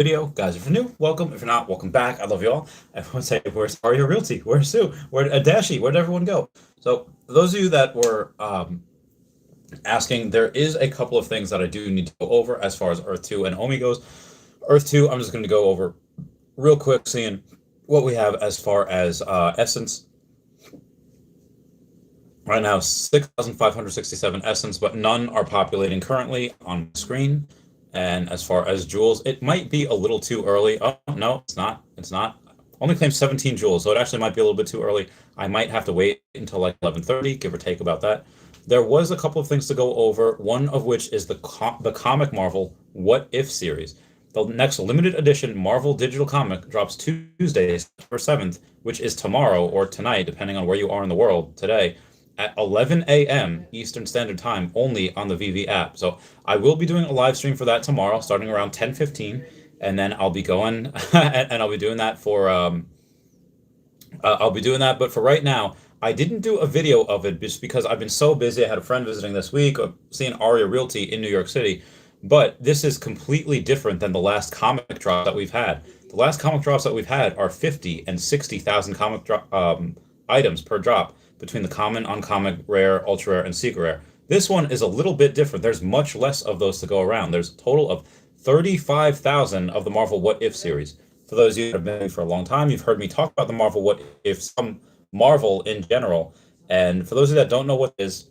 video. Guys, if you're new, welcome. If you're not, welcome back. I love you all. Everyone say, where's Aria Realty? Where's Sue? Where'd Adashi? Where'd everyone go? So, for those of you that were asking, there is a couple of things that I do need to go over as far as Earth 2 and OMI goes. Earth 2, I'm just going to go over real quick, seeing what we have as far as Essence. Right now, 6,567 Essence, but none are populating currently on screen. And as far as jewels, it might be a little too early. Oh, no, it's not. It's not. Only claims 17 jewels, so it actually might be a little bit too early. I might have to wait until like 11:30, give or take about that. There was a couple of things to go over, one of which is the comic Marvel What If series. The next limited edition Marvel digital comic drops Tuesday, September 7th, which is tomorrow or tonight, depending on where you are in the world today, at 11 a.m. Eastern Standard Time, only on the VV app. So I will be doing a live stream for that tomorrow, starting around 10:15, and then I'll be going and I'll be doing that for I'll be doing that. But for right now, I didn't do a video of it just because I've been so busy. I had a friend visiting this week, seeing Aria Realty in New York City. But this is completely different than the last comic drop that we've had. The last comic drops that we've had are 50 and 60,000 comic items per drop between the common, uncommon, rare, ultra rare, and secret rare. This one is a little bit different. There's much less of those to go around. There's a total of 35,000 of the Marvel What If series. For those of you that have been with me for a long time, you've heard me talk about the Marvel What If, some Marvel in general. And for those of you that don't know what it is,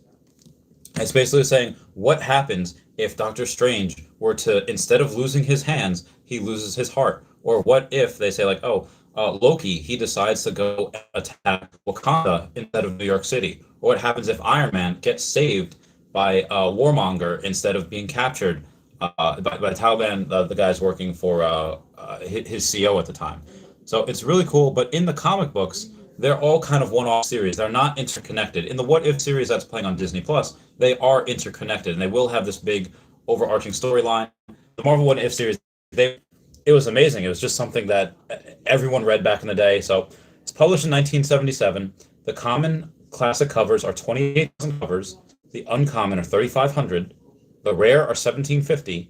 it's basically saying what happens if Doctor Strange were to, instead of losing his hands, he loses his heart. Or what if they say, like, oh, Loki, he decides to go attack Wakanda instead of New York City. Or what happens if Iron Man gets saved by Warmonger instead of being captured by Taliban, the guys working for his CO at the time. So it's really cool. But in the comic books, they're all kind of one-off series. They're not interconnected. In the What If series that's playing on Disney Plus, they are interconnected, and they will have this big overarching storyline. The Marvel What If series, it was amazing. It was just something that everyone read back in the day. So it's published in 1977. The common classic covers are 28,000 covers. The uncommon are 3,500. The rare are 1,750.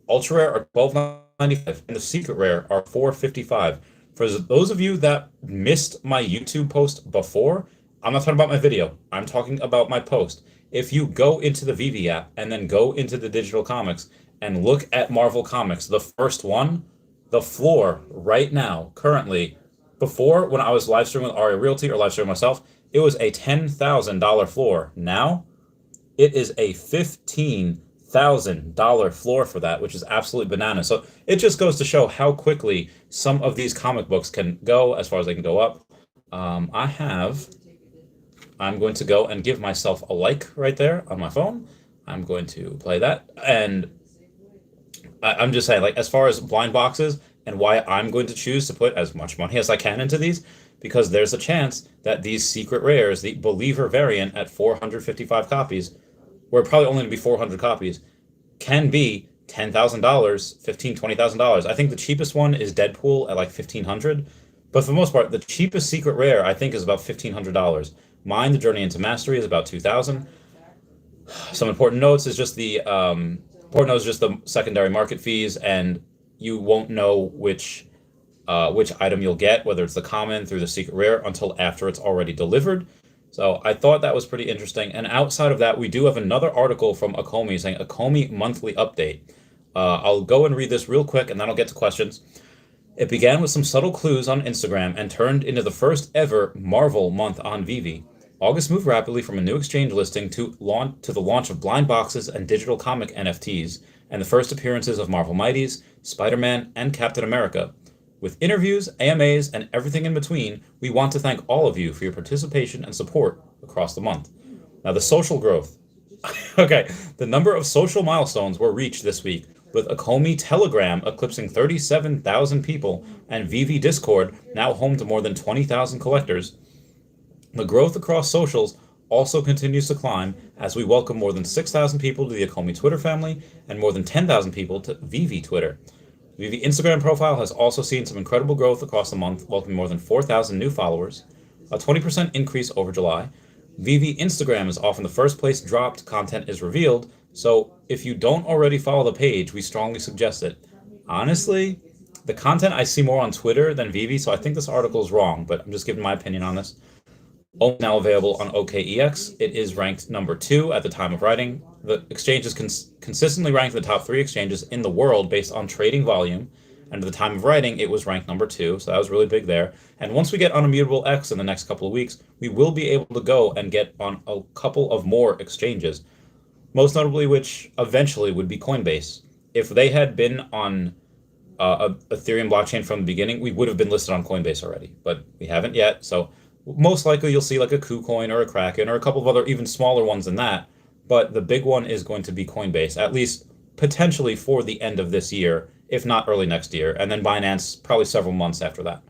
Ultra rare are 1,295, and the secret rare are 455. For those of you that missed my YouTube post before, I'm not talking about my video. I'm talking about my post. If you go into the VV app and then go into the digital comics and look at Marvel Comics, the first one, the floor right now, currently, before when I was live streaming with Aria Realty or live streaming myself, it was a $10,000 floor. Now it is a $15,000 floor for that, which is absolutely bananas. So it just goes to show how quickly some of these comic books can go as far as they can go up. I'm going to go and give myself a like right there on my phone. I'm going to play that. And I'm just saying, like, as far as blind boxes and why I'm going to choose to put as much money as I can into these, because there's a chance that these secret rares, the Believer variant at 455 copies, where probably only going to be 400 copies, can be $10,000, $20,000. I think the cheapest one is Deadpool at like 1,500, but for the most part, the cheapest secret rare I think is about $1,500. Mine, The Journey into Mastery, is about 2,000. Some important notes is just the secondary market fees, and you won't know which item you'll get, whether it's the common through the secret rare, until after it's already delivered. So I thought that was pretty interesting. And outside of that, we do have another article from Akomi saying Akomi monthly update. I'll go and read this real quick, and then I'll get to questions. It began with some subtle clues on Instagram and turned into the first ever Marvel month on Vivi. August moved rapidly from a new exchange listing to the launch of blind boxes and digital comic NFTs, and the first appearances of Marvel Mighties, Spider-Man, and Captain America. With interviews, AMAs, and everything in between, we want to thank all of you for your participation and support across the month. Now, the social growth. Okay, the number of social milestones were reached this week, with Akomi Telegram eclipsing 37,000 people and VV Discord now home to more than 20,000 collectors. The growth across socials also continues to climb as we welcome more than 6,000 people to the Akomi Twitter family and more than 10,000 people to VV Twitter. The VV Instagram profile has also seen some incredible growth across the month, welcoming more than 4,000 new followers, a 20% increase over July. VV Instagram is often the first place dropped content is revealed, so if you don't already follow the page, we strongly suggest it. Honestly, The content I see more on Twitter than Vivi, so I think this article is wrong, but I'm just giving my opinion on this. OMI now available on OKEX. It is ranked number 2 at the time of writing. The exchange is consistently ranked in the top 3 exchanges in the world based on trading volume. And at the time of writing, it was ranked number 2, so that was really big there. And once we get on Immutable X in the next couple of weeks, we will be able to go and get on a couple of more exchanges, most notably which eventually would be Coinbase. If they had been on Ethereum blockchain from the beginning, we would have been listed on Coinbase already, but we haven't yet. So most likely you'll see like a KuCoin or a Kraken or a couple of other even smaller ones than that. But the big one is going to be Coinbase, at least potentially for the end of this year, if not early next year, and then Binance probably several months after that.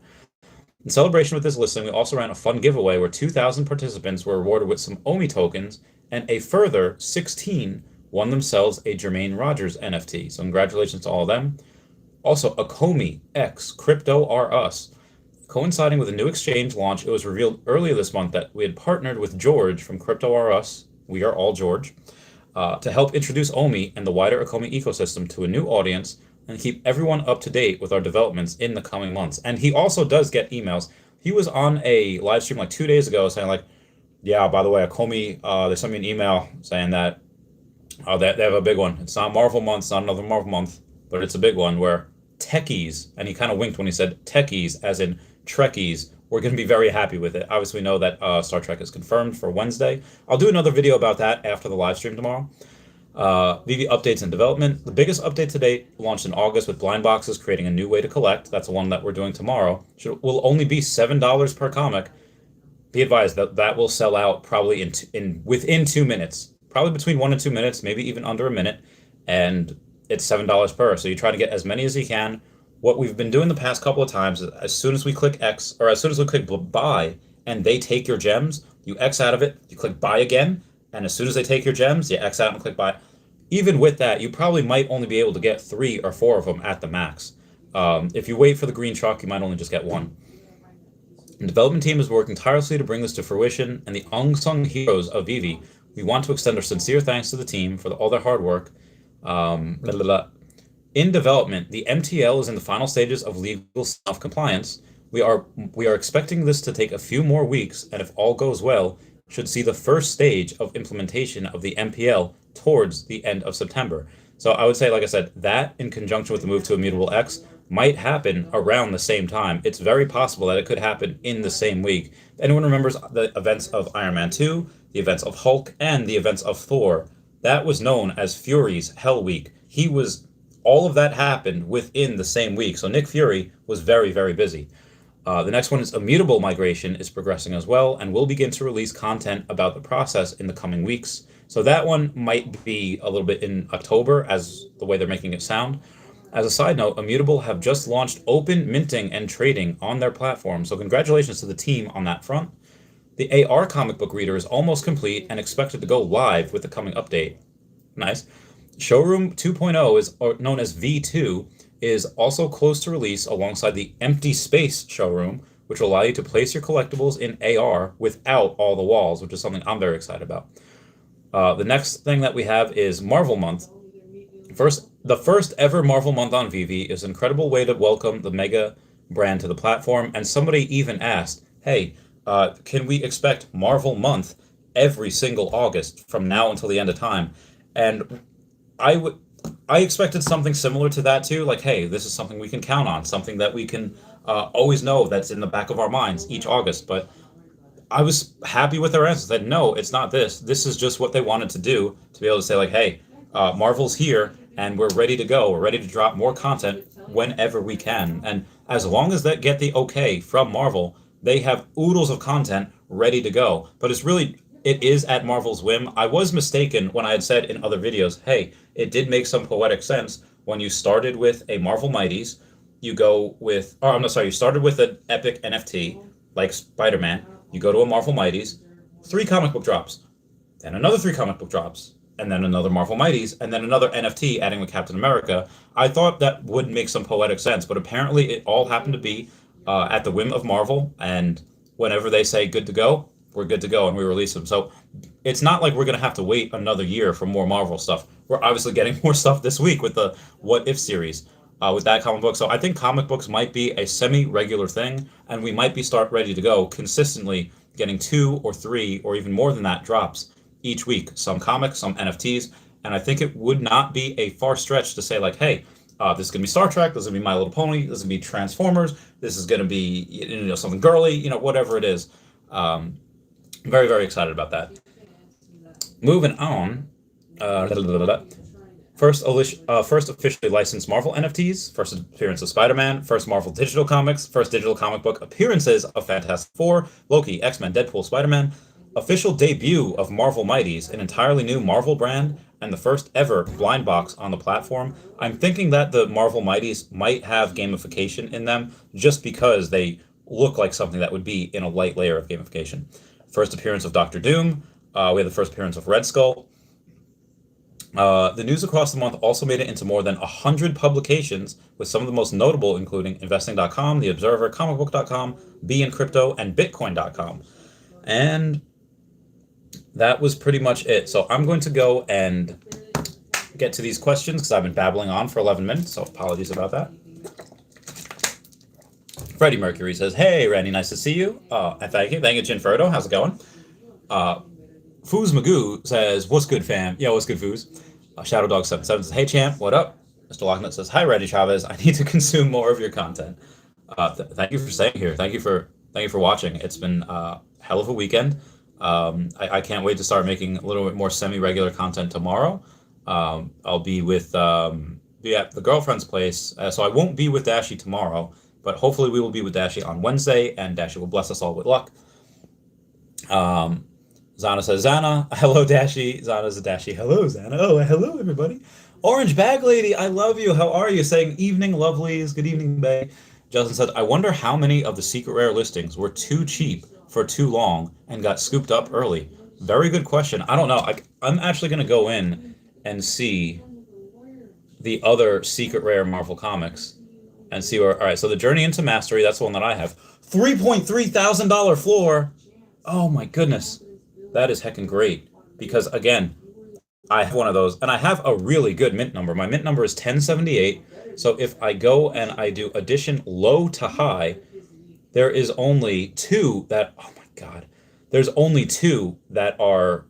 In celebration with this listing, we also ran a fun giveaway where 2,000 participants were awarded with some OMI tokens, and a further 16 won themselves a Jermaine Rogers NFT. So congratulations to all of them. Also, Akomi X Crypto R Us. Coinciding with a new exchange launch, it was revealed earlier this month that we had partnered with George from Crypto R Us, we are all George, to help introduce OMI and the wider Akomi ecosystem to a new audience and keep everyone up to date with our developments in the coming months. And he also does get emails. He was on a live stream like 2 days ago saying like, yeah, by the way, Akomi, they sent me an email saying that they have a big one. It's not Marvel month, it's not another Marvel month, but it's a big one where techies, and he kind of winked when he said techies, as in Trekkies, we're going to be very happy with it. Obviously, we know that Star Trek is confirmed for Wednesday. I'll do another video about that after the live stream tomorrow. VV updates and development. The biggest update to date launched in August with blind boxes creating a new way to collect. That's the one that we're doing tomorrow. Will only be $7 per comic. Be advised that that will sell out probably within 2 minutes, probably between 1 and 2 minutes, maybe even under a minute, and it's $7 per. So you try to get as many as you can. What we've been doing the past couple of times is as soon as we click X, or as soon as we click buy, and they take your gems, you X out of it, you click buy again, and as soon as they take your gems, you X out and click buy. Even with that, you probably might only be able to get 3 or 4 of them at the max. If you wait for the green truck, you might only just get 1. The development team is working tirelessly to bring this to fruition, and the unsung heroes of Vivi, we want to extend our sincere thanks to the team for all their hard work. In development, the MTL is in the final stages of legal self-compliance. We are expecting this to take a few more weeks, and if all goes well, should see the first stage of implementation of the MPL towards the end of September. So I would say, like I said, that in conjunction with the move to Immutable X might happen around the same time. It's very possible that it could happen in the same week. If anyone remembers the events of Iron Man 2, the events of Hulk, and the events of Thor, that was known as Fury's Hell Week. All of that happened within the same week. So Nick Fury was very, very busy. The next one is Immutable migration is progressing as well, and we'll begin to release content about the process in the coming weeks. So that one might be a little bit in October, as the way they're making it sound. As a side note, Immutable have just launched open minting and trading on their platform. So congratulations to the team on that front. The AR comic book reader is almost complete and expected to go live with the coming update. Nice. Showroom 2.0 is known as V2 is also close to release alongside the Empty Space showroom, which will allow you to place your collectibles in AR without all the walls, which is something I'm very excited about. The next thing that we have is Marvel Month. The first ever Marvel Month on Vivi is an incredible way to welcome the mega brand to the platform, and somebody even asked, hey, can we expect Marvel Month every single August from now until the end of time? And I expected something similar to that too, like, hey, this is something we can count on, something that we can always know that's in the back of our minds each August. But I was happy with their answers that no, it's not this. This is just what they wanted to do, to be able to say like, hey, Marvel's here and we're ready to go. We're ready to drop more content whenever we can. And as long as they get the okay from Marvel, they have oodles of content ready to go. But it is at Marvel's whim. I was mistaken when I had said in other videos, hey, it did make some poetic sense when you started with a Marvel Mighties, you started with an epic NFT like Spider-Man, you go to a Marvel Mighties, 3 comic book drops, then another 3 comic book drops, and then another Marvel Mighties, and then another NFT adding with Captain America. I thought that would make some poetic sense, but apparently it all happened to be at the whim of Marvel, and whenever they say good to go, we're good to go, and we release them. So it's not like we're going to have to wait another year for more Marvel stuff. We're obviously getting more stuff this week with the What If series. with that comic book. So I think comic books might be a semi-regular thing, and we might be start ready to go consistently, getting 2 or 3 or even more than that drops each week. Some comics, some NFTs, and I think it would not be a far stretch to say like, hey, this is gonna be Star Trek, this is gonna be My Little Pony, this is gonna be Transformers, this is gonna be something girly, whatever it is. Um, Very very excited about that. Moving on. Uh, first officially licensed Marvel NFTs, first appearance of Spider-Man, first Marvel digital comics, first digital comic book appearances of Fantastic Four, Loki, X-Men, Deadpool, Spider-Man, official debut of Marvel Mighties, an entirely new Marvel brand, and the first ever blind box on the platform. I'm thinking that the Marvel Mighties might have gamification in them just because they look like something that would be in a light layer of gamification. First appearance of Doctor Doom. We had the first appearance of Red Skull. The news across the month also made it into more than 100 publications, with some of the most notable including Investing.com, The Observer, ComicBook.com, Be in Crypto, and Bitcoin.com. And that was pretty much it. So I'm going to go and get to these questions because I've been babbling on for 11 minutes, so apologies about that. Freddie Mercury says, "Hey, Randy, nice to see you." And thank you. Thank you, Jinferdo. How's it going? Foos Magoo says, "What's good, fam?" Yo, what's good, Foos? Shadow Dog 77 says, "Hey, champ, what up?" Mr. Locknut says, "Hi, Randy Chavez. I need to consume more of your content." Thank you for staying here. Thank you for watching. It's been a hell of a weekend. I can't wait to start making a little bit more semi-regular content tomorrow. I'll be at the girlfriend's place, so I won't be with Dashi tomorrow, but hopefully we will be with Dashi on Wednesday, and Dashi will bless us all with luck. Zana says, "Zana, hello, Dashi." Zana's a Dashi. Hello, Zana. Oh, hello, everybody. Orange Bag Lady, I love you. How are you? Saying evening, lovelies. Good evening, Bay. Justin said, "I wonder how many of the secret rare listings were too cheap for too long and got scooped up early." Very good question. I don't know. I'm actually going to go in and see the other secret rare Marvel comics and see where. All right, so the Journey into Mastery, that's the one that I have. $3.3 thousand floor. Oh my goodness. That is heckin' great. Because again, I have one of those and I have a really good mint number. My mint number is 1078. So if I go and I do addition low to high, there is only two that, oh my God, there's only two that are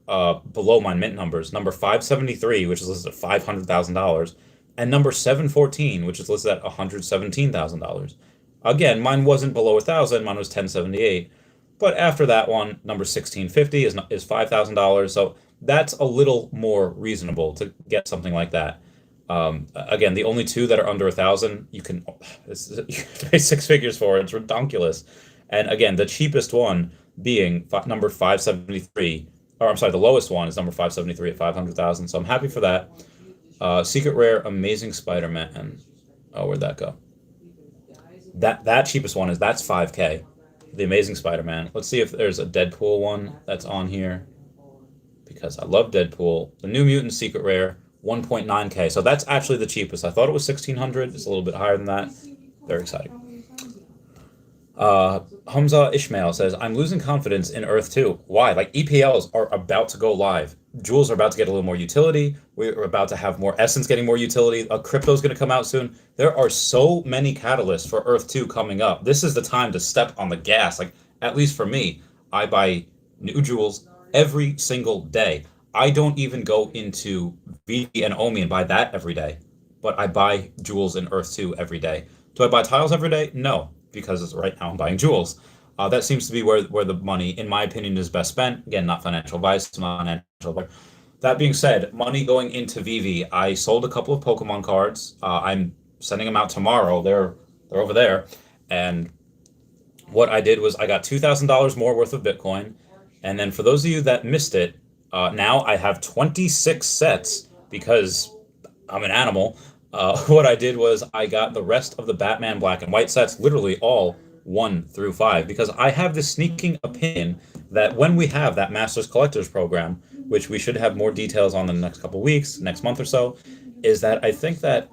below my mint numbers. Number 573, which is listed at $500,000, and number 714, which is listed at $117,000. Again, mine wasn't below 1,000, mine was 1078. But after that one, number 1650 is $5,000. So that's a little more reasonable to get something like that. Again, the only two that are under 1,000, you can pay six figures for. It's ridiculous. And again, the cheapest one being number 573, or I'm sorry, the lowest one is number 573 at 500,000. So I'm happy for that. Secret Rare Amazing Spider-Man. Oh, where'd that go? That cheapest one that's 5K. The Amazing Spider-Man. Let's see if there's a Deadpool one that's on here, because I love Deadpool. The New Mutant Secret Rare, 1.9K. So that's actually the cheapest. I thought it was 1,600. It's a little bit higher than that. Very exciting. Hamza Ishmael says, "I'm losing confidence in Earth 2. Why? Like, EPLs are about to go live. Jewels are about to get a little more utility. We're about to have more Essence getting more utility. Crypto's going to come out soon. There are so many catalysts for Earth 2 coming up. This is the time to step on the gas. Like, at least for me, I buy new jewels every single day. I don't even go into VV and OMI and buy that every day, but I buy jewels in Earth 2 every day. Do I buy tiles every day? No, because right now I'm buying jewels. That seems to be where the money, in my opinion, is best spent. Again, not financial advice, not financial advice. That being said, money going into VV. I sold a couple of Pokemon cards. I'm sending them out tomorrow. They're over there. And what I did was I got $2,000 more worth of Bitcoin. And then for those of you that missed it, now I have 26 sets because I'm an animal. What I did was I got the rest of the Batman black and white sets, literally all 1 through 5, because I have this sneaking opinion that when we have that Masters Collectors program, which we should have more details on in the next couple of weeks, next month or so, is that I think that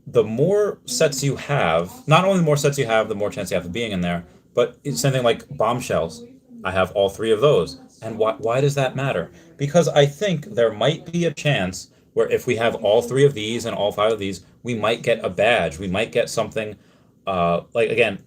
the more sets you have, not only the more sets you have, the more chance you have of being in there, but it's something like bombshells. I have all 3 of those. And why does that matter? Because I think there might be a chance where if we have all three of these and all five of these, we might get a badge. We might get something, like, again,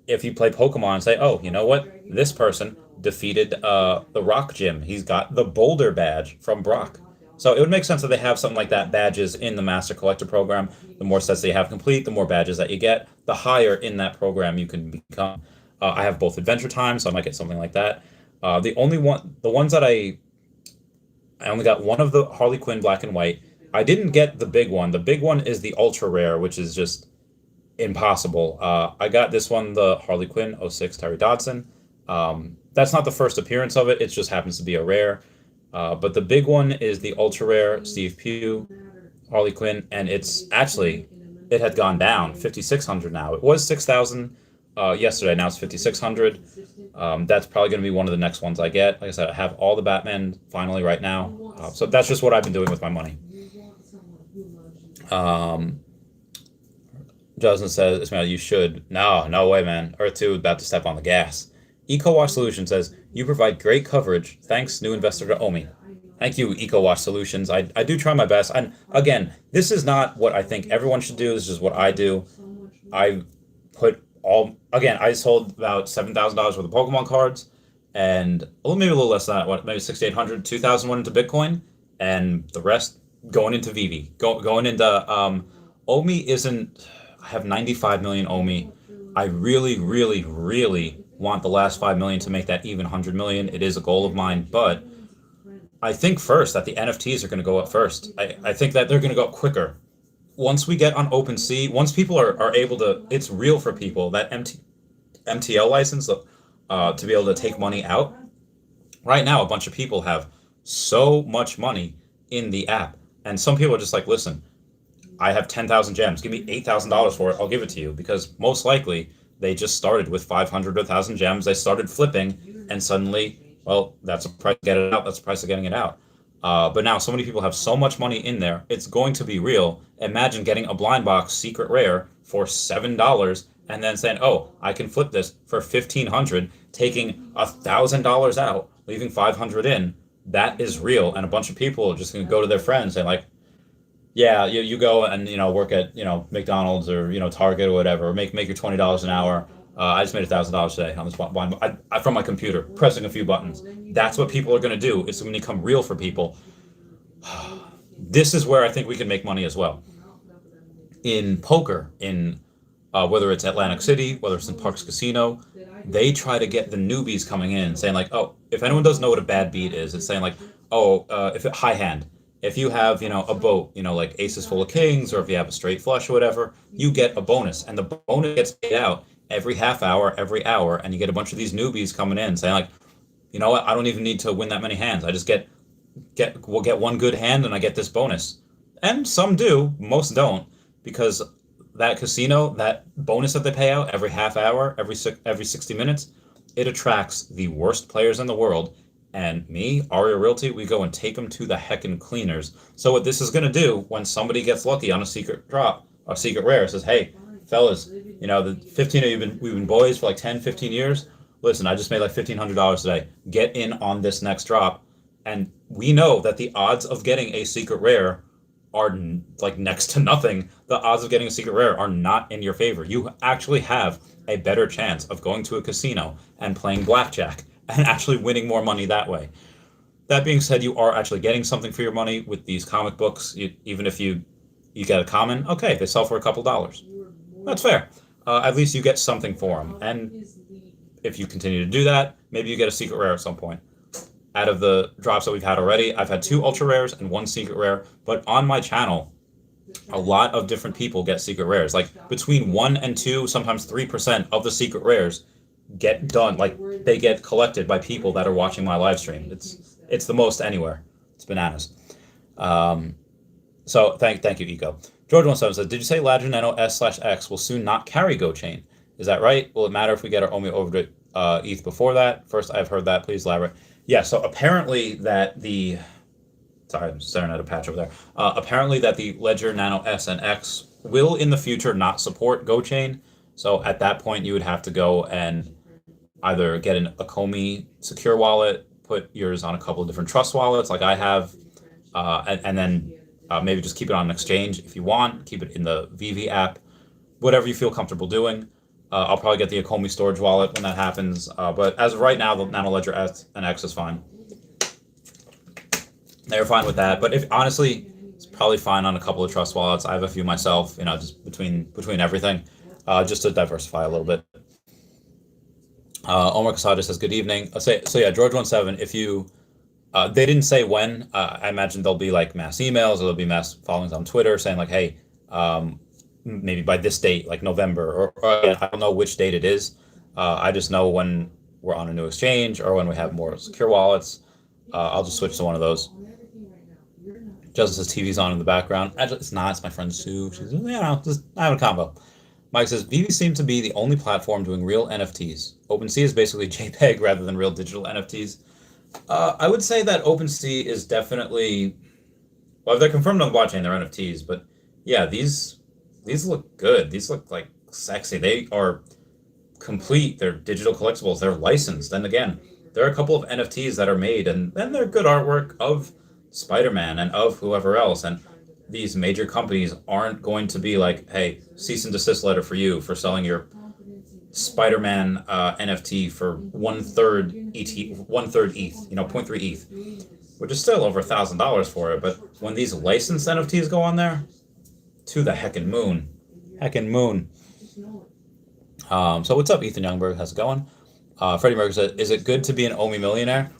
if you play Pokemon and say, oh, you know what? This person defeated the Rock Gym. He's got the Boulder badge from Brock. So it would make sense that they have something like that, badges in the Master Collector program. The more sets that you have complete, the more badges that you get, the higher in that program you can become. I have both Adventure Time, so I might get something like that. The ones that I only got one of the Harley Quinn Black and White. I didn't get the big one. The big one is the Ultra Rare, which is just impossible. I got this one, the Harley Quinn '06 Terry Dodson. That's not the first appearance of it. It just happens to be a rare. But the big one is the ultra rare Steve Pugh Harley Quinn, and it had gone down 5,600 now. It was 6,000 yesterday. Now it's 5,600. That's probably going to be one of the next ones I get. Like I said, I have all the Batman finally right now. So that's just what I've been doing with my money. Justin says, Ismail, you should. No way, man. Earth 2 is about to step on the gas. EcoWash Solutions says, you provide great coverage. Thanks, new investor to OMI. Thank you, EcoWash Solutions. I do try my best. And again, this is not what I think everyone should do. This is what I do. I I sold about $7,000 worth of Pokemon cards, and maybe a little less than that, maybe 6,800, 2,000 went into Bitcoin, and the rest going into VV. Going into, OMI isn't, I have 95 million OMI. I really, really, really want the last 5 million to make that even 100 million. It is a goal of mine, but I think first that the NFTs are going to go up first. I think that they're going to go up quicker. Once we get on OpenSea, once people are able to, it's real for people, that MTL license to be able to take money out. Right now, a bunch of people have so much money in the app. And some people are just like, listen, I have 10,000 gems. Give me $8,000 for it. I'll give it to you. Because most likely they just started with 500 or 1,000 gems. They started flipping, and suddenly, well, that's a price to get it out. That's the price of getting it out. But now so many people have so much money in there. It's going to be real. Imagine getting a blind box secret rare for $7 and then saying, oh, I can flip this for 1,500, taking $1,000 out, leaving 500 in. That is real. And a bunch of people are just going to go to their friends and like, yeah, you go and work at McDonald's or Target or whatever. Make your $20 an hour. I just made $1,000 today on this blind from my computer, pressing a few buttons. That's what people are going to do. It's going to become real for people. This is where I think we can make money as well. In poker, in whether it's Atlantic City, whether it's in Parks Casino, they try to get the newbies coming in, saying like, oh, if anyone doesn't know what a bad beat is, it's saying like, oh, high hand. If you have, a boat, like aces full of kings, or if you have a straight flush or whatever, you get a bonus. And the bonus gets paid out every half hour, every hour. And you get a bunch of these newbies coming in saying like, you know what, I don't even need to win that many hands. I just we'll get one good hand and I get this bonus. And some do, most don't, because that casino, that bonus that they pay out every half hour, every 60 minutes, it attracts the worst players in the world. And me, Aria Realty, we go and take them to the heckin' cleaners. So what this is going to do when somebody gets lucky on a secret drop, a secret rare, says, hey, fellas, the 15 of you, we've been boys for like 10, 15 years. Listen, I just made like $1,500 today. Get in on this next drop. And we know that the odds of getting a secret rare are like next to nothing. The odds of getting a secret rare are not in your favor. You actually have a better chance of going to a casino and playing blackjack and actually winning more money that way. That being said, you are actually getting something for your money with these comic books. Even if you get a common, okay, they sell for a couple dollars. That's fair. At least you get something for them. And if you continue to do that, maybe you get a secret rare at some point. Out of the drops that we've had already, I've had 2 ultra rares and 1 secret rare. But on my channel, a lot of different people get secret rares. Like between 1 and 2, sometimes 3% of the secret rares get done, like they get collected by people that are watching my live stream. It's the most anywhere. It's bananas. So thank you, Eco. George 17 says, did you say Ladder Nano S/X will soon not carry GoChain? Is that right? Will it matter if we get our OMI over to ETH before that? First, I've heard that. Please elaborate. Yeah, so apparently that sorry, I'm staring at a patch over there. Apparently that the Ledger Nano S and X will in the future not support GoChain. So at that point, you would have to go and either get a Comey secure wallet, put yours on a couple of different trust wallets like I have, and then Maybe just keep it on an exchange if you want. Keep it in the VV app, whatever you feel comfortable doing. I'll probably get the Akomi storage wallet when that happens. But as of right now, the Nano Ledger S and X is fine. They're fine with that. But if honestly, it's probably fine on a couple of trust wallets. I have a few myself. Just between everything, just to diversify a little bit. Omar Casada says good evening. So yeah, George17. If you they didn't say when. I imagine there'll be like mass emails or there'll be mass followings on Twitter saying like, hey, maybe by this date, like November, or again, I don't know which date it is. I just know when we're on a new exchange or when we have more secure wallets. I'll just switch to one of those. Justin says TV's on in the background. Actually, it's not. It's my friend Sue. She's just having a combo. Mike says Vivi seems to be the only platform doing real NFTs. OpenSea is basically JPEG rather than real digital NFTs. I would say that OpenSea is definitely, well, if they're confirmed on the blockchain, they're NFTs. But yeah, these look good. These look like sexy. They are complete. They're digital collectibles. They're licensed. And again, there are a couple of NFTs that are made, and they're good artwork of Spider-Man and of whoever else. And these major companies aren't going to be like, hey, cease and desist letter for you for selling your Spider-Man NFT for 1/3 ETH, 1/3 ETH, 0.3 ETH, which is still over $1,000 for it. But when these licensed NFTs go on there, to the heckin' moon. Heckin' moon. So what's up, Ethan Youngberg? How's it going? Freddie Mercury said, is it good to be an OMI millionaire?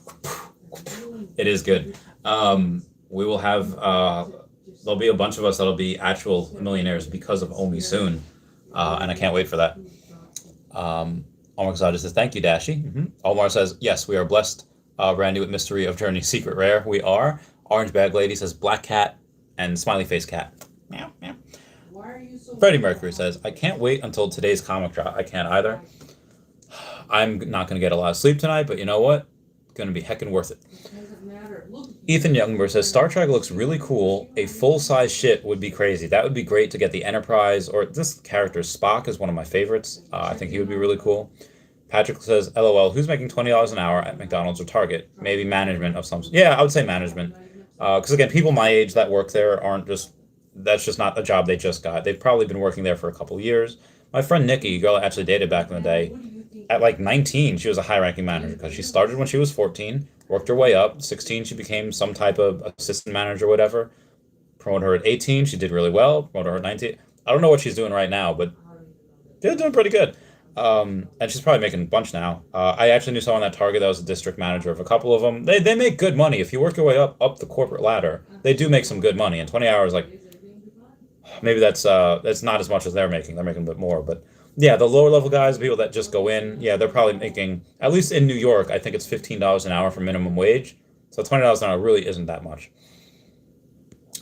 It is good. We will have, there'll be a bunch of us that'll be actual millionaires because of OMI soon. And I can't wait for that. Omar Casada says, thank you, Dashi. Omar says, yes, we are blessed. Randy with Mystery of Journey Secret Rare. We are. Orange Bag Lady says, black cat and smiley face cat. Meow, meow. Freddie Mercury says, I can't wait until today's comic drop. I can't either. I'm not going to get a lot of sleep tonight, but you know what? Going to be heckin' worth it. Ethan Youngberg says, Star Trek looks really cool. A full-size ship would be crazy. That would be great to get the Enterprise, or this character, Spock, is one of my favorites. I think he would be really cool. Patrick says, LOL, who's making $20 an hour at McDonald's or Target? Maybe management of some sort. Yeah, I would say management. Because again, people my age that work there that's just not a job they just got. They've probably been working there for a couple years. My friend Nikki, a girl I actually dated back in the day, at like 19, she was a high-ranking manager because she started when she was 14, worked her way up. 16, she became some type of assistant manager or whatever. Promoted her at 18, she did really well. Promoted her at 19. I don't know what she's doing right now, but they're doing pretty good. And she's probably making a bunch now. I actually knew someone at Target that was a district manager of a couple of them. They make good money. If you work your way up the corporate ladder, they do make some good money. And 20 hours, like, maybe that's not as much as they're making. They're making a bit more, but yeah, the lower level guys, people that just go in, yeah, they're probably making, at least in New York, I think it's $15 an hour for minimum wage. So $20 an hour really isn't that much.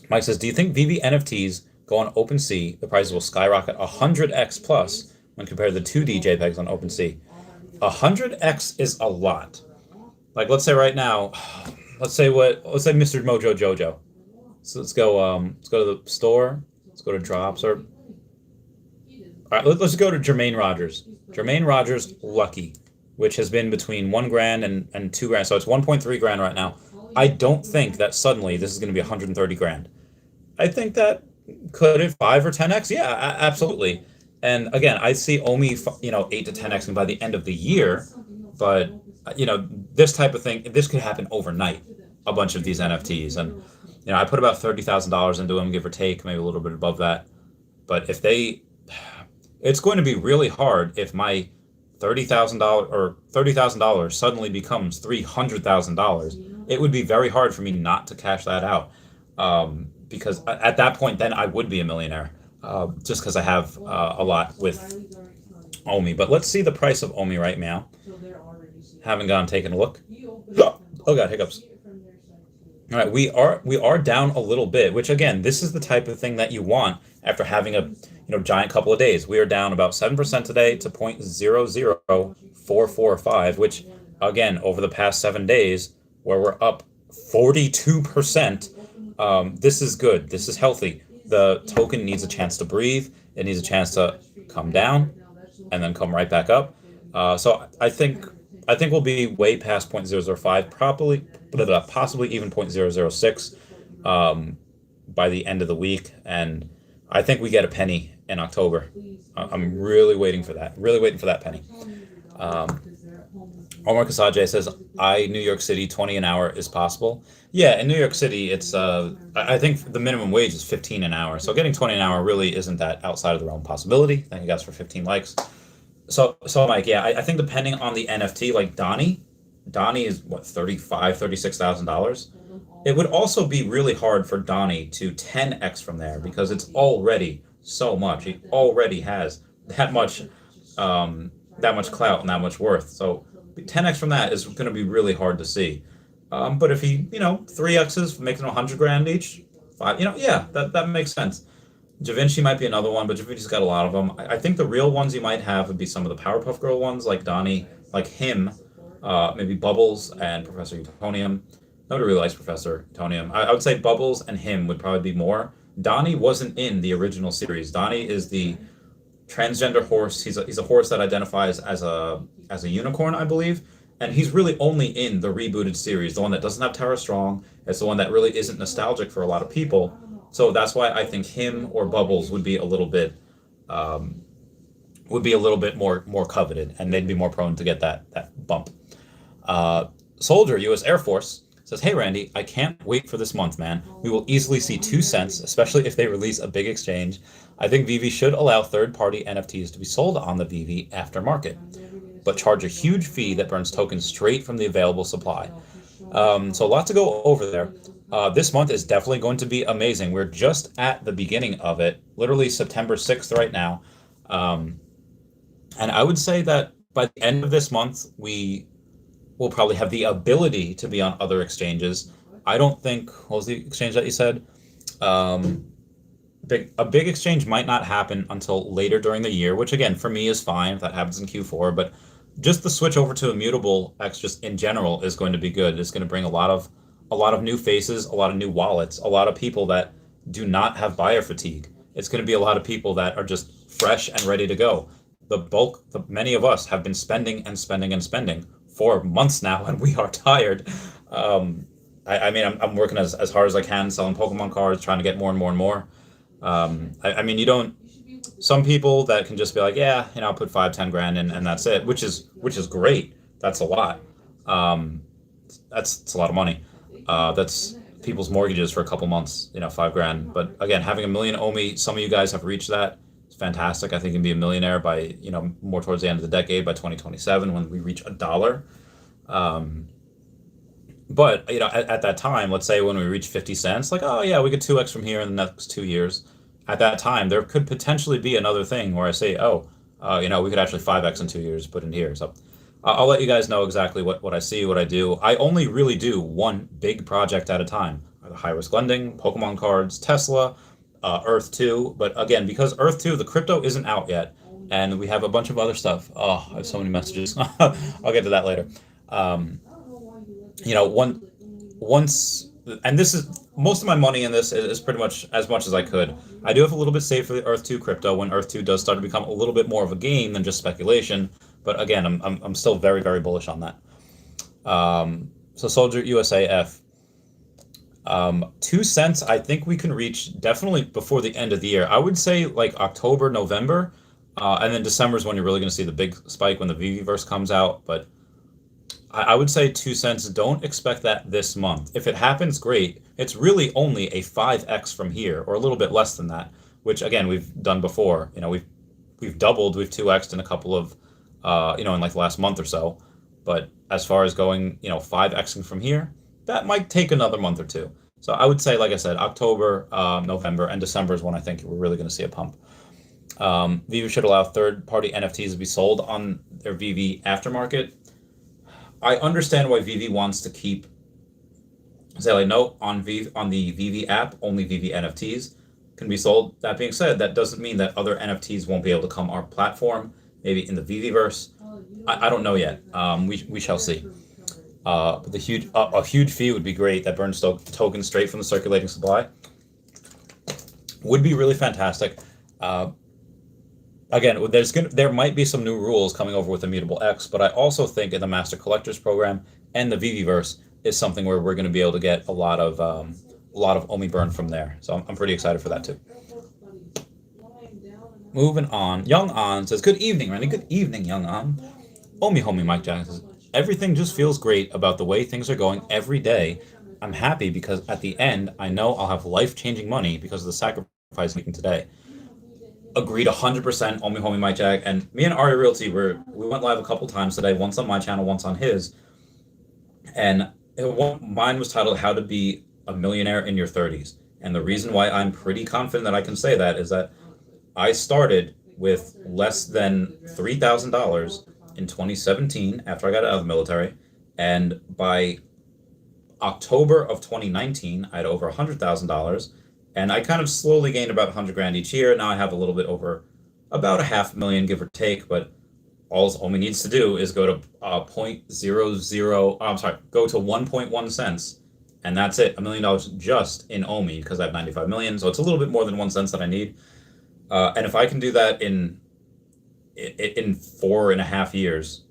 Mike says, do you think VV NFTs go on OpenSea? The prices will skyrocket 100x plus when compared to the 2D JPEGs on OpenSea. 100x is a lot. Like, let's say right now, let's say Mr. Mojo Jojo. So let's go to the store. Let's go to drops or. All right, let's go to Jermaine Rogers. Jermaine Rogers Lucky, which has been between $1,000 and $2,000, so it's 1.3 grand right now. I don't think that suddenly this is going to be 130 grand. I think that could it 5 or 10x? Yeah, absolutely. And again, I see OMI, 8 to 10x by the end of the year, but this type of thing, this could happen overnight. A bunch of these NFTs, and I put about $30,000 into them, give or take, maybe a little bit above that. But it's going to be really hard if my $30,000 suddenly becomes $300,000. It would be very hard for me not to cash that out, because at that point, then I would be a millionaire, just because I have a lot with OMI. But let's see the price of OMI right now. Haven't gone taken a look. Oh god, hiccups. All right, we are down a little bit, which again, this is the type of thing that you want after having a giant couple of days. We are down about 7% today to 0.00445, which again, over the past 7 days, where we're up 42%, this is good. This is healthy. The token needs a chance to breathe. It needs a chance to come down and then come right back up. So I think we'll be way past 0.005, possibly even 0.006. by the end of the week, and I think we get a penny in October. I'm really waiting for that. Really waiting for that penny. Um, Omar Kasaje says, "I New York City 20 an hour is possible." Yeah, in New York City, it's I think the minimum wage is 15 an hour, so getting 20 an hour really isn't that outside of the realm of possibility. Thank you guys for 15 likes. So Mike, yeah, I think depending on the NFT, like Donnie is what 35, $36,000. It would also be really hard for Donnie to 10x from there because it's already so much. He already has that much that much clout and that much worth. So 10x from that is going to be really hard to see. But if he, 3x's making 100 grand each, five, yeah, that makes sense. Da Vinci might be another one, but Da Vinci's got a lot of them. I think the real ones you might have would be some of the Powerpuff Girl ones, like Donnie, like him, maybe Bubbles and Professor Utonium. Nobody really likes Professor Utonium. I would say Bubbles and him would probably be more. Donnie wasn't in the original series. Donnie is the transgender horse. He's a horse that identifies as a unicorn, I believe, and he's really only in the rebooted series, the one that doesn't have Tara Strong. It's the one that really isn't nostalgic for a lot of people. So that's why I think him or Bubbles um, would be a little bit more coveted, and they'd be more prone to get that bump. Uh, Soldier, U.S. Air Force, says, "Hey Randy, I can't wait for this month, man. We will easily see 2 cents, especially if they release a big exchange. I think Vivi should allow third-party NFTs to be sold on the Vivi aftermarket, but charge a huge fee that burns tokens straight from the available supply." So a lot to go over there. This month is definitely going to be amazing. We're just at the beginning of it, literally September 6th right now. Um, and I would say that by the end of this month, we will probably have the ability to be on other exchanges. I don't think, what was the exchange that you said? Um, a big exchange might not happen until later during the year, which again, for me is fine if that happens in Q4, but just the switch over to Immutable X just in general is going to be good. It's going to bring a lot of new faces, a lot of new wallets, a lot of people that do not have buyer fatigue. It's going to be a lot of people that are just fresh and ready to go. Many of us have been spending and spending and spending for months now, and we are tired. I mean, I'm working as hard as I can, selling Pokemon cards, trying to get more and more and more. I mean, you don't. Some people that can just be like, yeah, I'll put 5, 10 grand in, and that's it, which is great. That's a lot. Um, that's a lot of money. That's people's mortgages for a couple months. 5 grand. But again, having a million OMI, some of you guys have reached that. It's fantastic. I think you can be a millionaire by more towards the end of the decade, by 2027 when we reach $1. Um, but at that time, let's say when we reach 50 cents, like, oh yeah, we get 2x from here in the next 2 years. At that time, there could potentially be another thing where I say, oh, we could actually 5x in 2 years, put in here. So I'll let you guys know exactly what I see, what I do. I only really do one big project at a time. The high risk lending, Pokemon cards, Tesla, Earth 2. But again, because Earth 2, the crypto isn't out yet, and we have a bunch of other stuff. Oh, I have so many messages. I'll get to that later. Um, one once, and this is most of my money in this is pretty much as I could. I do have a little bit saved for the Earth 2 crypto when Earth 2 does start to become a little bit more of a game than just speculation. But again, I'm still very, very bullish on that. So Soldier USAF, 2 cents. I think we can reach definitely before the end of the year. I would say like October, November, and then December is when you're really going to see the big spike when the VVverse comes out. But I would say 2 cents. Don't expect that this month. If it happens, great. It's really only a 5x from here, or a little bit less than that, which again we've done before. We've doubled, we've 2x'd in a couple of, in like the last month or so. But as far as going, 5xing from here, that might take another month or two. So I would say, like I said, October, November, and December is when I think we're really going to see a pump. Vivi should allow third-party NFTs to be sold on their VV aftermarket. I understand why Vivi wants to keep, say like, no, on the Vivi app, only Vivi NFTs can be sold. That being said, that doesn't mean that other NFTs won't be able to come our platform, maybe in the Viviverse. I don't know yet. We shall see. But a huge fee would be great that burns tokens straight from the circulating supply. Would be really fantastic. Again, there might be some new rules coming over with Immutable X, but I also think in the Master Collectors program and the Viviverse is something where we're going to be able to get a lot of a lot of OMI burn from there. So I'm pretty excited for that too. Moving on. Young On says, good evening, Randy. Good evening, Young On. OMI homie Mike Jackson says, everything just feels great about the way things are going every day. I'm happy because at the end, I know I'll have life-changing money because of the sacrifice I'm making today. Agreed 100%, OMI homie Mike Jack. And me and Aria Realty, we went live a couple times today, once on my channel, once on his. And mine was titled How to Be a Millionaire in Your 30s. And the reason why I'm pretty confident that I can say that is that I started with less than $3,000 in 2017 after I got out of the military. And by October of 2019, I had over $100,000. And I kind of slowly gained about 100 grand each year. Now I have a little bit over about a half million, give or take. But all OMI needs to do is go to go to 1.1 cents. And that's it, $1 million just in OMI because I have 95 million. So it's a little bit more than 1 cent that I need. And if I can do that in 4.5 years,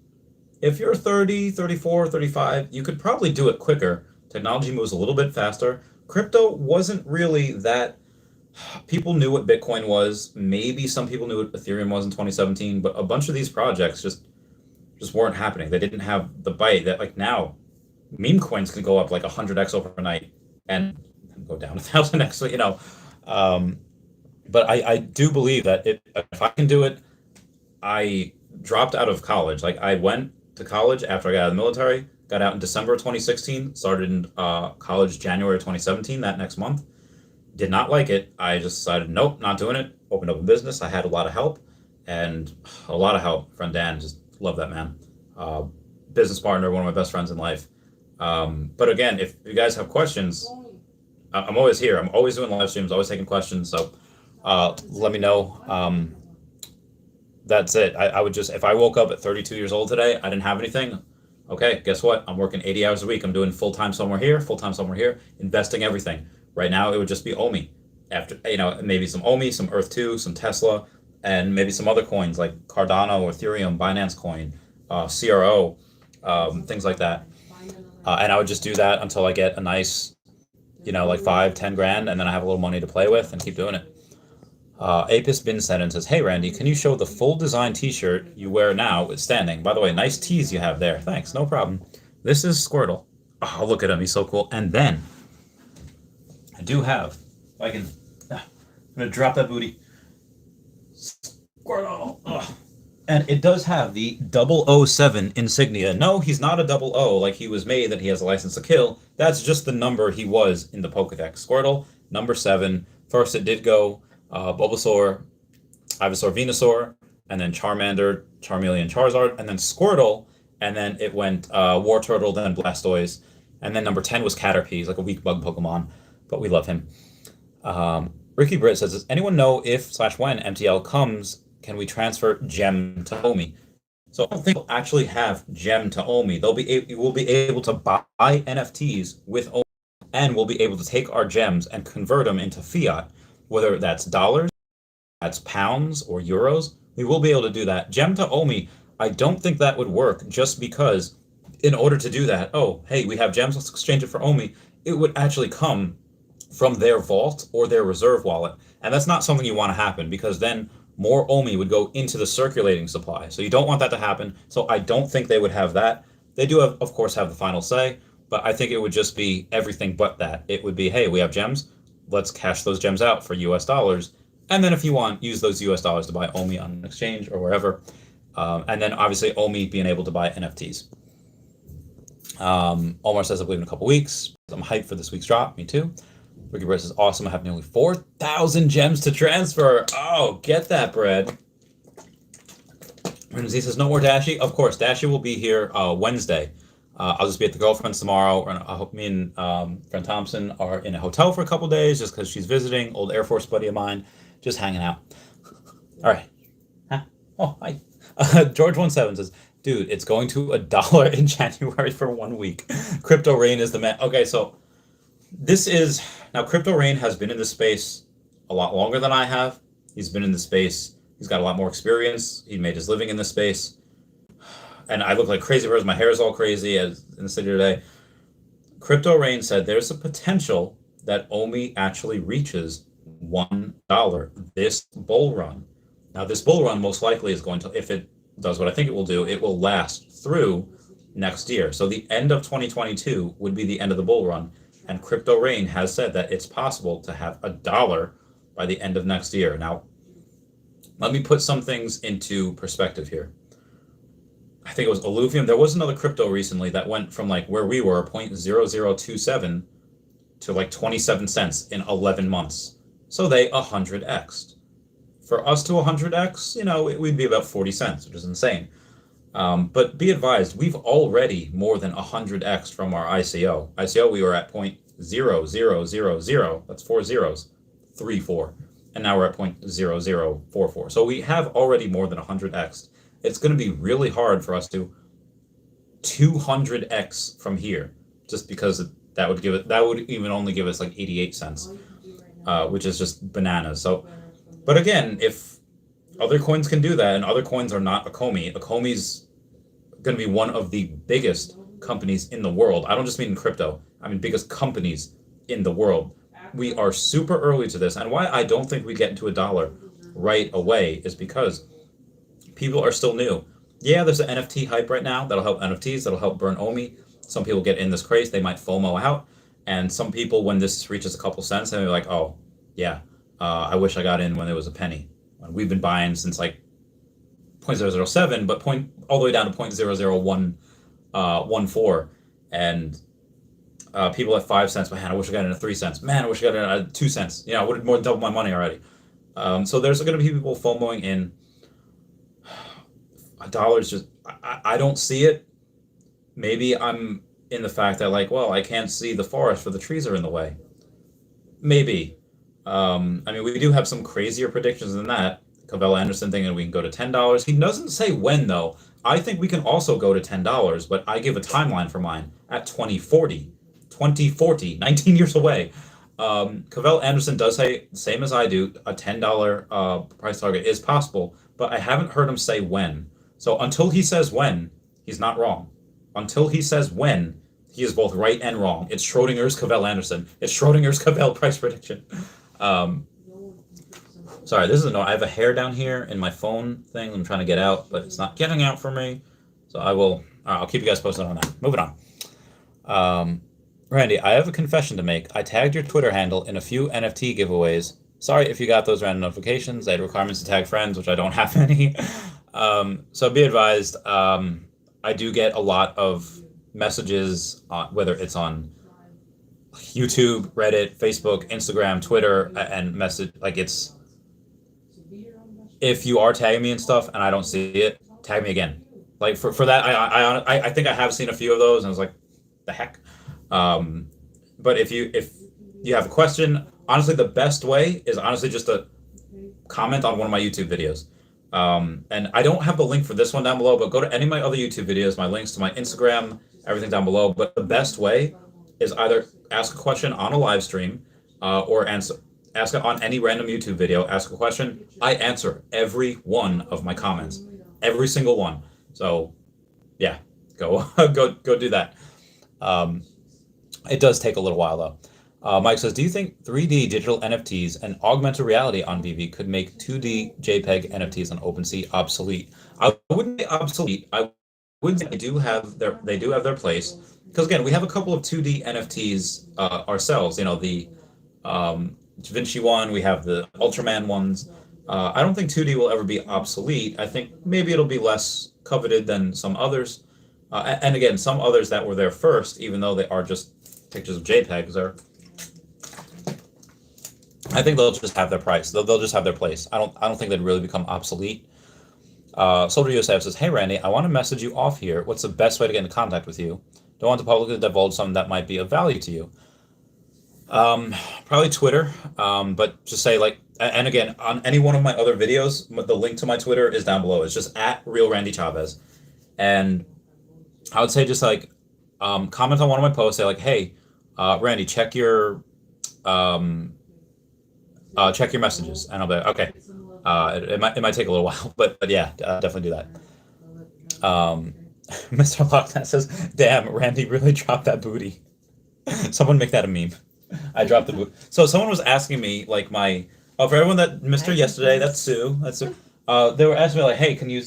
if you're 30, 34, 35, you could probably do it quicker. Technology moves a little bit faster. Crypto wasn't really that. People knew what Bitcoin was. Maybe some people knew what Ethereum was in 2017, but a bunch of these projects just weren't happening. They didn't have the bite that, like, now meme coins can go up like 100x overnight and go down 1,000x, you know. But I do believe that if I can do it. I dropped out of college. Like, I went to college after I got out of the military, got out in December of 2016, started in college January of 2017, that next month. Did not like it. I just decided, nope, not doing it. Opened up a business. I had a lot of help. Friend Dan, just love that man. Business partner, one of my best friends in life. But again, if you guys have questions, I'm always here. I'm always doing live streams, always taking questions. So let me know. That's it. I would just, if I woke up at 32 years old today, I didn't have anything. Okay, guess what? I'm working 80 hours a week. I'm doing full-time somewhere here, investing everything. Right now, it would just be OMI. After, maybe some OMI, some Earth 2, some Tesla, and maybe some other coins like Cardano or Ethereum, Binance Coin, CRO, things like that. And I would just do that until I get a nice, like 5-10 grand, and then I have a little money to play with and keep doing it. Apis Bin said and says, hey Randy, can you show the full design t-shirt you wear now with standing? By the way, nice tees you have there. Thanks, no problem. This is Squirtle. Oh, look at him, he's so cool. And then I do have, if I can, I'm gonna drop that booty. Squirtle. Oh. And it does have the 007 insignia. No, he's not a 00 like he was made that he has a license to kill. That's just the number he was in the Pokedex. Squirtle, number 7. First it did go Bulbasaur, Ivysaur, Venusaur, and then Charmander, Charmeleon, Charizard, and then Squirtle, and then it went Wartortle, then Blastoise, and then number 10 was Caterpie. He's like a weak bug Pokemon, but we love him. Ricky Britt says, does anyone know if/when MTL comes, can we transfer Gem to OMI? So I don't think we'll actually have Gem to OMI. We'll be able to buy NFTs with OMI, and we'll be able to take our gems and convert them into fiat. Whether that's dollars, that's pounds, or euros, we will be able to do that. Gem to OMI, I don't think that would work just because in order to do that, oh, hey, we have gems, let's exchange it for OMI, it would actually come from their vault or their reserve wallet. And that's not something you want to happen because then more OMI would go into the circulating supply. So you don't want that to happen. So I don't think they would have that. They do, of course, have the final say, but I think it would just be everything but that. It would be, hey, we have gems. Let's cash those gems out for US dollars. And then if you want, use those US dollars to buy OMI on an exchange or wherever. And then obviously OMI being able to buy NFTs. Omar says, I believe in a couple weeks. I'm hyped for this week's drop. Me too. Ricky Brett says, awesome. I have nearly 4,000 gems to transfer. Oh, get that, bread. He says, no more Dashi. Of course, Dashi will be here Wednesday. I'll just be at the girlfriend's tomorrow. I hope me and friend Thompson are in a hotel for a couple days just because she's visiting, old Air Force buddy of mine, just hanging out. All right. Huh? Oh, hi. George17 says, dude, it's going to $1 in January for 1 week. Crypto Rain is the man. Okay, so now Crypto Rain has been in this space a lot longer than I have. He's been in the space. He's got a lot more experience. He made his living in this space. And I look like crazy birds. My hair is all crazy as in the city today. Crypto Rain said there's a potential that OMI actually reaches $1 this bull run. Now, this bull run most likely is going to, if it does what I think it will do, it will last through next year. So the end of 2022 would be the end of the bull run. And Crypto Rain has said that it's possible to have $1 by the end of next year. Now, let me put some things into perspective here. I think it was Alluvium. There was another crypto recently that went from like where we were, 0.0027, to like 27 cents in 11 months. So they 100x'd. For us to 100x, we'd be about 40 cents, which is insane. But be advised, we've already more than 100x from our ICO. ICO, we were at 0.0000, that's 4 zeros, 34. And now we're at 0.0044. So we have already more than 100x. It's going to be really hard for us to 200x from here, just because that would even only give us like 88 cents, which is just bananas. So, but again, if other coins can do that and other coins are not Akomi's going to be one of the biggest companies in the world. I don't just mean in crypto. I mean biggest companies in the world. We are super early to this, and why I don't think we get into $1 right away is because people are still new. Yeah, there's an NFT hype right now that'll help NFTs, that'll help burn OMI. Some people get in this craze, they might FOMO out, and some people, when this reaches a couple cents, they're like, oh, yeah, I wish I got in when it was a penny. We've been buying since like 0.007, but all the way down to 0.00114, and people at 5 cents, man, I wish I got in at 3 cents. Man, I wish I got in at 2 cents. I would have more than doubled my money already. So there's going to be people FOMOing in. $1 is just, I don't see it. Maybe I'm in the fact that like, well, I can't see the forest for the trees are in the way. Maybe. I mean, we do have some crazier predictions than that. Cavell Anderson thinking we can go to $10. He doesn't say when though. I think we can also go to $10, but I give a timeline for mine at 2040. 2040, 19 years away. Cavell Anderson does say, same as I do, a $10 price target is possible, but I haven't heard him say when. So until he says when, he's not wrong. Until he says when, he is both right and wrong. It's Schrodinger's Cavell Anderson. It's Schrodinger's Cavell price prediction. Sorry, this is I have a hair down here in my phone thing. I'm trying to get out, but it's not getting out for me. So I'll keep you guys posted on that. Moving on. Randy, I have a confession to make. I tagged your Twitter handle in a few NFT giveaways. Sorry if you got those random notifications. They had requirements to tag friends, which I don't have any. So be advised, I do get a lot of messages, whether it's on YouTube, Reddit, Facebook, Instagram, Twitter, and message, like it's, if you are tagging me and stuff and I don't see it, tag me again. Like for that, I think I have seen a few of those and I was like, the heck. But if you have a question, honestly, the best way is honestly just to comment on one of my YouTube videos. And I don't have the link for this one down below, but go to any of my other YouTube videos, my links to my Instagram, everything down below. But the best way is either ask a question on a live stream, or ask it on any random YouTube video, ask a question. I answer every one of my comments, every single one. So yeah, go do that. It does take a little while though. Mike says, do you think 3D digital NFTs and augmented reality on VV could make 2D JPEG NFTs on OpenSea obsolete? I wouldn't say obsolete. I would say they do have their place, because again, we have a couple of 2D NFTs ourselves. The Da Vinci one, we have the Ultraman ones. I don't think 2D will ever be obsolete. I think maybe it'll be less coveted than some others. And again, some others that were there first, even though they are just pictures of JPEGs, I think they'll just have their price. They'll just have their place. I don't think they'd really become obsolete. Soldier Yosef says, hey Randy, I want to message you off here. What's the best way to get in contact with you? Don't want to publicly divulge something that might be of value to you. Probably Twitter, but just say like, and again, on any one of my other videos, the link to my Twitter is down below. It's just at Real Randy Chavez. And I would say just like, comment on one of my posts, say like, hey, Randy, check your messages, and I'll be like, okay. It might take a little while, but yeah, definitely do that. Mr. Locknet says, damn, Randy really dropped that booty. Someone make that a meme. I dropped the boot. So someone was asking me like my for everyone that missed her Magic yesterday, that's boots. Sue. That's Sue. They were asking me like, hey, can we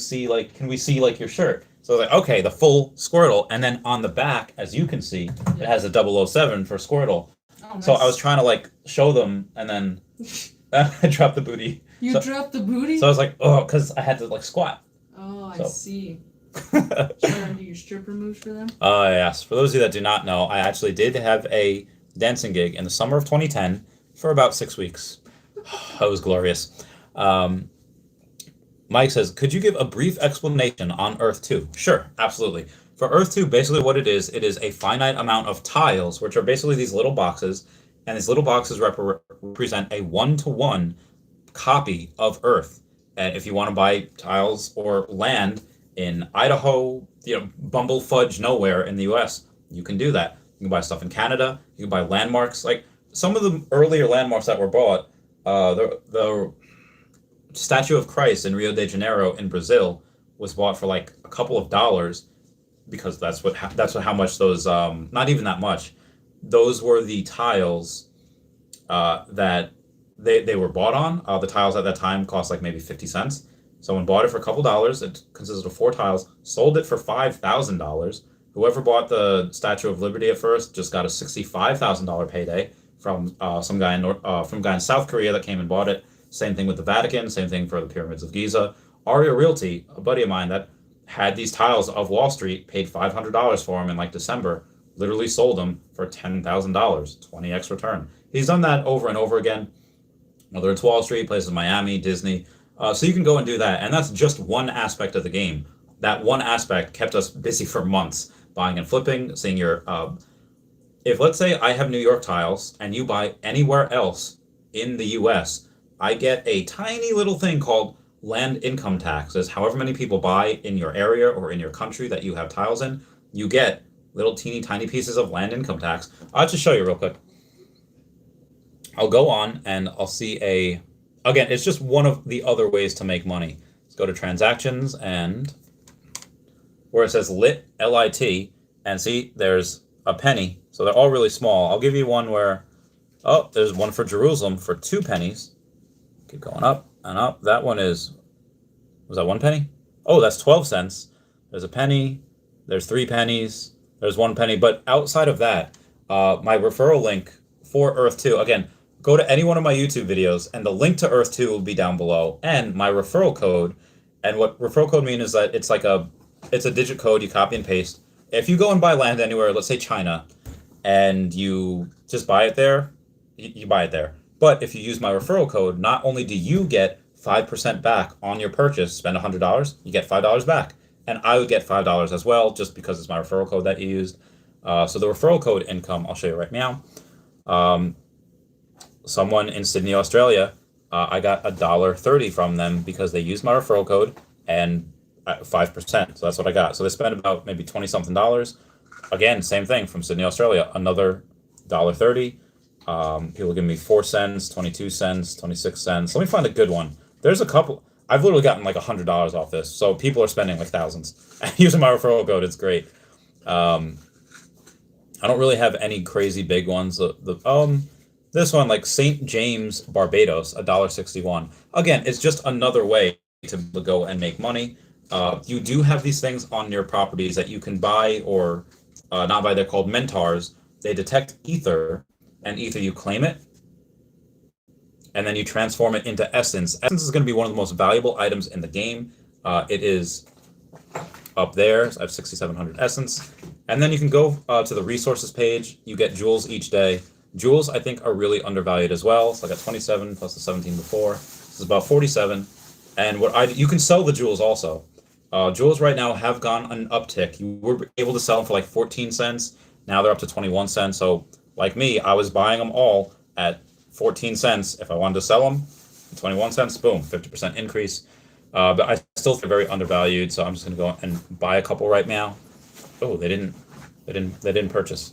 see like your shirt? So I was like, okay, the full Squirtle, and then on the back, as you can see, it Yeah. has a 007 for Squirtle. Oh, So I was nice. trying to like show them, and then I dropped the booty. You So dropped the so I booty? was like, oh, because I had to like squat. Oh, I So. see. uh, Trying to do your stripper moves for them? yes. For those of you that do not know, I actually did have a dancing gig in the summer of 2010 for about 6 weeks. It was glorious. Um, Mike says, could you give a brief explanation on Earth 2? Sure, absolutely. For Earth 2, basically what it is a finite amount of tiles, which are basically these little boxes, and these little boxes represent a one-to-one copy of Earth. And if you want to buy tiles or land in Idaho, Bumblefudge nowhere in the US, you can do that. You can buy stuff in Canada. You can buy landmarks. Like some of the earlier landmarks that were bought, the statue of Christ in Rio de Janeiro in Brazil was bought for like a couple of dollars because that's what how much those not even that much. Those were the tiles that they were bought on. The tiles at that time cost like maybe 50 cents. Someone bought it for a couple dollars. It consisted of four tiles. Sold it for $5,000. Whoever bought the Statue of Liberty at first just got a $65,000 payday from from a guy in South Korea that came and bought it. Same thing with the Vatican. Same thing for the pyramids of Giza. Aria Realty, a buddy of mine that had these tiles of Wall Street, paid $500 for them in like December. Literally sold them for $10,000, 20x return. He's done that over and over again, whether it's Wall Street, places Miami, Disney. So you can go and do that. And that's just one aspect of the game. That one aspect kept us busy for months, buying and flipping, seeing your. If let's say I have New York tiles and you buy anywhere else in the US, I get a tiny little thing called land income tax. As however many people buy in your area or in your country that you have tiles in, you get little teeny tiny pieces of land income tax. I'll just show you real quick. I'll go on and I'll see again, it's just one of the other ways to make money. Let's go to transactions and where it says LIT, and see there's a penny. So they're all really small. I'll give you one where, oh, there's one for Jerusalem for 2 pennies. Keep going up and up. That one was that 1 penny? Oh, that's 12 cents. There's a penny. There's 3 pennies. There's 1 penny. But outside of that, my referral link for Earth 2, again, go to any one of my YouTube videos, and the link to Earth 2 will be down below, and my referral code. And what referral code means is that it's a digit code you copy and paste. If you go and buy land anywhere, let's say China, and you just buy it there, you buy it there. But if you use my referral code, not only do you get 5% back on your purchase, spend $100, you get $5 back. And I would get $5 as well, just because it's my referral code that you used. So the referral code income, I'll show you right now. Um, Someone in Sydney, Australia, I got $1.30 from them because they used my referral code and 5%. So that's what I got. So they spent about maybe 20 something dollars. Again, same thing from Sydney, Australia, another $1.30. People give me 4 cents, 22 cents, 26 cents. Let me find a good one. There's a couple. I've literally gotten like $100 off this. So people are spending like thousands using my referral code. It's great. Um, I don't really have any crazy big ones. This one, like St. James, Barbados, $1.61. Again, it's just another way to go and make money. You do have these things on your properties that you can buy or not buy. They're called mentars. They detect ether, and ether you claim it, and then you transform it into essence. Essence is going to be one of the most valuable items in the game. It is up there. So I have 6,700 essence. And then you can go to the resources page. You get jewels each day. Jewels, I think, are really undervalued as well. So I got 27 plus the 17 before. This is about 47. And you can sell the jewels also. Jewels right now have gone an uptick. You were able to sell them for like 14 cents. Now they're up to 21 cents. So like me, I was buying them all at 14 cents. If I wanted to sell them, 21 cents, boom, 50% increase. But I still feel very undervalued. So I'm just going to go and buy a couple right now. Oh, they didn't purchase.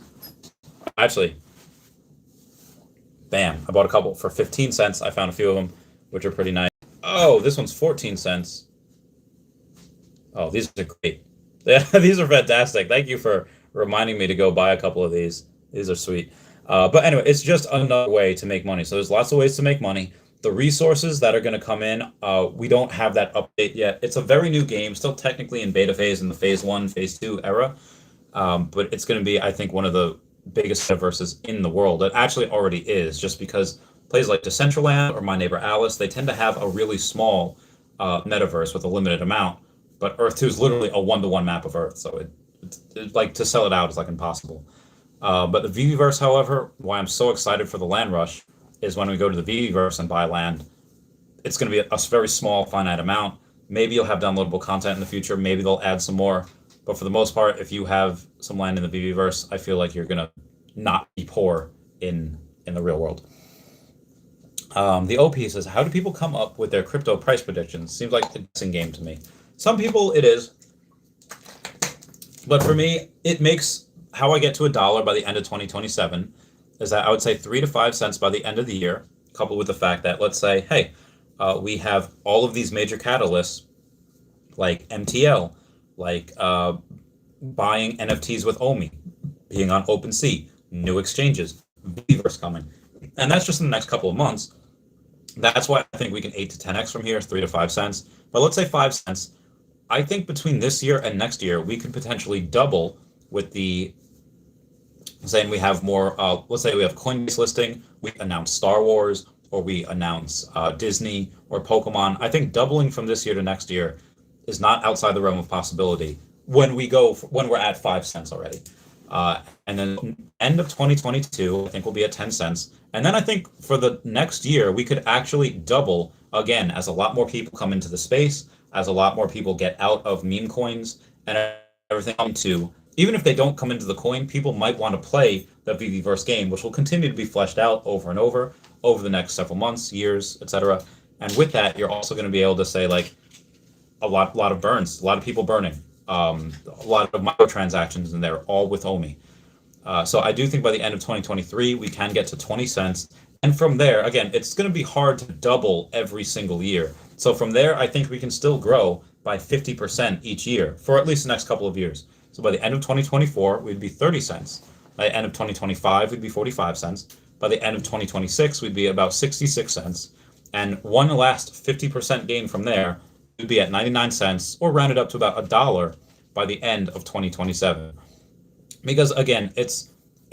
Actually, bam, I bought a couple for 15 cents. I found a few of them, which are pretty nice. Oh, this one's 14 cents. Oh, these are great. Yeah, these are fantastic. Thank you for reminding me to go buy a couple of these. These are sweet. But anyway, it's just another way to make money. So there's lots of ways to make money. The resources that are going to come in, we don't have that update yet. It's a very new game, still technically in beta phase in the phase one, phase two era. But it's going to be, I think, one of the biggest metaverses in the world. It actually already is, just because places like Decentraland or My Neighbor Alice, they tend to have a really small metaverse with a limited amount. But Earth 2 is literally a one-to-one map of Earth, so like to sell it out is like impossible. But the VVverse, however, why I'm so excited for the land rush is when we go to the VVverse and buy land, it's going to be a very small, finite amount. Maybe you'll have downloadable content in the future. Maybe they'll add some more. But for the most part, if you have some land in the VVverse, I feel like you're going to not be poor in the real world. The OP says, how do people come up with their crypto price predictions? Seems like a guessing game to me. Some people it is. But for me, it makes how I get to $1 by the end of 2027 is that I would say 3 to 5 cents by the end of the year, coupled with the fact that, let's say, hey, we have all of these major catalysts like MTL, like buying NFTs with OMI, being on OpenSea, new exchanges, Weaver's coming. And that's just in the next couple of months. That's why I think we can 8 to 10x from here, 3 to 5 cents. But let's say 5 cents. I think between this year and next year, we could potentially double with the saying we have more, let's say we have Coinbase listing, we announce Star Wars, or we announce Disney or Pokemon. I think doubling from this year to next year is not outside the realm of possibility when we're at 5 cents already. And then end of 2022, I think we'll be at 10 cents. And then I think for the next year, we could actually double again as a lot more people come into the space, as a lot more people get out of meme coins and everything come to, even if they don't come into the coin, people might want to play the VVverse game, which will continue to be fleshed out over and over the next several months, years, etc. And with that, you're also going to be able to say like a lot of burns, a lot of people burning, a lot of microtransactions in there, all with OMI. So I do think by the end of 2023, we can get to 20 cents. And from there, again, it's going to be hard to double every single year. So from there, I think we can still grow by 50% each year for at least the next couple of years. So by the end of 2024, we'd be 30 cents. By the end of 2025, we'd be 45 cents. By the end of 2026, we'd be about 66 cents. And one last 50% gain from there, we'd be at 99 cents or rounded up to about $1 by the end of 2027. Because again, it's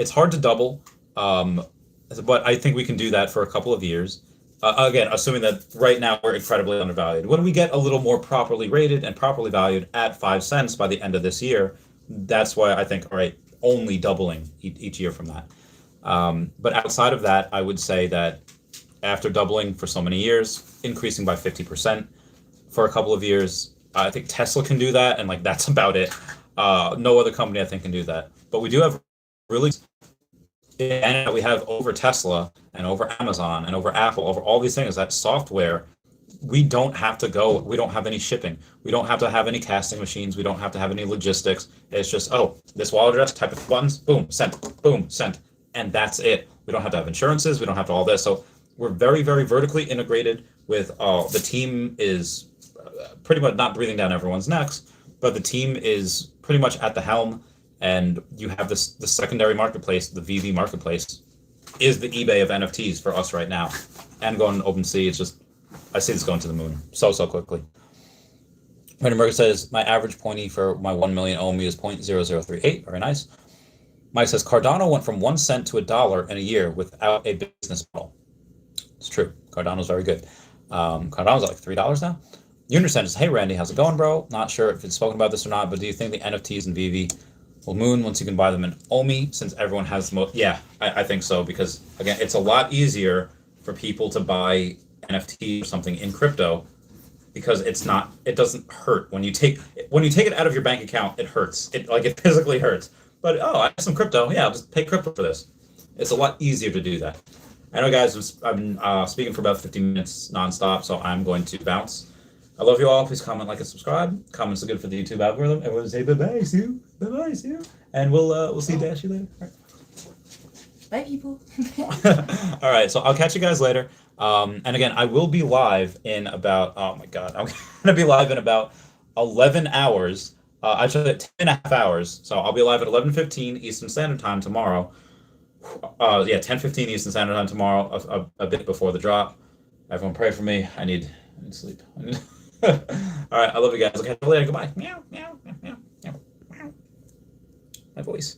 hard to double, but I think we can do that for a couple of years. Again, assuming that right now we're incredibly undervalued. When we get a little more properly rated and properly valued at 5 cents by the end of this year, that's why I think, all right, only doubling each year from that. But outside of that, I would say that after doubling for so many years, increasing by 50% for a couple of years, I think Tesla can do that, and like that's about it. No other company I think can do that. But we do have really, and we have over Tesla and over Amazon and over Apple, over all these things, that software, we don't have to go, we don't have any shipping. We don't have to have any casting machines. We don't have to have any logistics. It's just, oh, this wallet address, type of buttons, boom, sent. And that's it. We don't have to have insurances. We don't have to all this. So we're very, very vertically integrated with the team is pretty much not breathing down everyone's necks, but the team is pretty much at the helm. And you have the secondary marketplace, the VV marketplace, is the eBay of NFTs for us right now. And going to OpenSea, it's just, I see this going to the moon so quickly. Mercer says, my average pointy for my 1 million OMI is 0.0038. Very nice. Mike says, Cardano went from 1 cent to $1 in a year without a business model. It's true. Cardano's very good. Cardano's like $3 now. Unison says, hey, Randy, how's it going, bro? Not sure if it's spoken about this or not, but do you think the NFTs and VV will moon once you can buy them in OMI, since everyone has the most? Yeah, I think so, because again, it's a lot easier for people to buy NFT or something in crypto because it doesn't hurt when you take it out of your bank account. It hurts. It physically hurts. But I have some crypto. Yeah, I'll just pay crypto for this. It's a lot easier to do that. I know, guys, I've been speaking for about 50 minutes nonstop, so I'm going to bounce. I love you all. Please comment, like, and subscribe. Comments are good for the YouTube algorithm. Everyone say bye-bye, Sue. Bye-bye, Sue. And we'll see Dashy later. All right. Bye, people. All right, so I'll catch you guys later. And again, I will be live in about, oh my God, I'm going to be live in about 11 hours. Actually, 10 and a half hours. So I'll be live at 11:15 Eastern Standard Time tomorrow. Yeah, 10:15 Eastern Standard Time tomorrow, a bit before the drop. Everyone pray for me. I need sleep. All right, I love you guys. I'll catch you later. Goodbye. Meow, meow, meow, meow, meow. My voice.